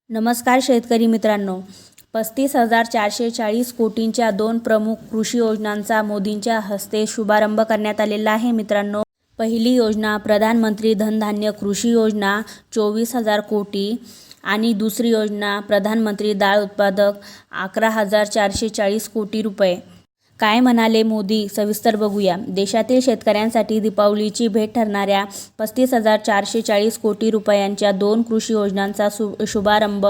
नमस्कार शेतकरी मित्रांनो, 35,440 कोटींच्या 2 प्रमुख कृषी योजनांचा मोदींच्या हस्ते शुभारंभ करण्यात आलेला आहे. मित्रांनो, पहिली योजना प्रधानमंत्री धनधान्य कृषी योजना 24,000 कोटी आणि दुसरी योजना प्रधानमंत्री डाळ उत्पादक 11,440 कोटी रुपये. काय म्हणाले मोदी, सविस्तर बघूया. देशातील शेतकऱ्यांसाठी दीपावलीची भेट ठरणाऱ्या 35,440 कोटी रुपयांच्या 2 कृषी योजनांचा शुभारंभ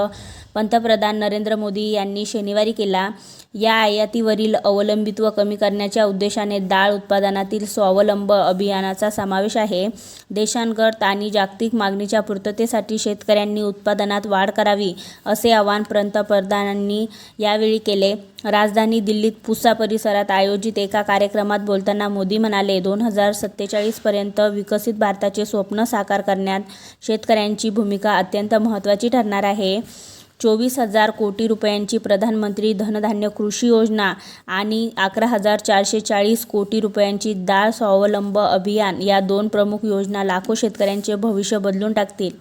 पंतप्रधान नरेंद्र मोदी यांनी शनिवारी केला. या आयातीवरील अवलंबित्व कमी करण्याच्या उद्देशाने डाळ उत्पादनातील स्वावलंब अभियानाचा समावेश आहे. देशांतर्गत आणि जागतिक मागणीच्या पूर्ततेसाठी शेतकऱ्यांनी उत्पादनात वाढ करावी, असे आवाहन पंतप्रधानांनी यावेळी केले. राजधानी दिल्लीत पुसा परिसरात आयोजित एका कार्यक्रमात बोलताना मोदी म्हणाले, 2047 पर्यंत विकसित भारताचे स्वप्न साकार करण्यात शेतकऱ्यांची भूमिका अत्यंत महत्त्वाची ठरणार आहे. 24,000 कोटी रुपयांची प्रधानमंत्री धनधान्य कृषी योजना आणि 11,440 कोटी रुपयांची डाळ स्वावलंब अभियान या 2 प्रमुख योजना लाखो शेतकऱ्यांचे भविष्य बदलून टाकतील.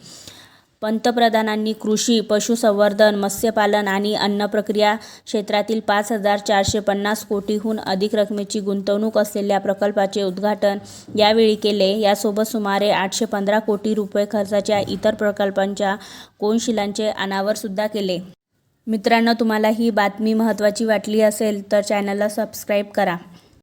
पंतप्रधानांनी कृषी, पशुसंवर्धन, मत्स्यपालन आणि अन्न प्रक्रिया क्षेत्रातील 5,450 कोटींहून अधिक रकमेची गुंतवणूक असलेल्या प्रकल्पाचे उद्घाटन यावेळी केले. यासोबत सुमारे 815 कोटी रुपये खर्चाच्या इतर प्रकल्पांच्या कोनशिलांचे अनावर सुद्धा केले. मित्रांनो, तुम्हाला ही बातमी महत्त्वाची वाटली असेल तर चॅनलला सबस्क्राईब करा.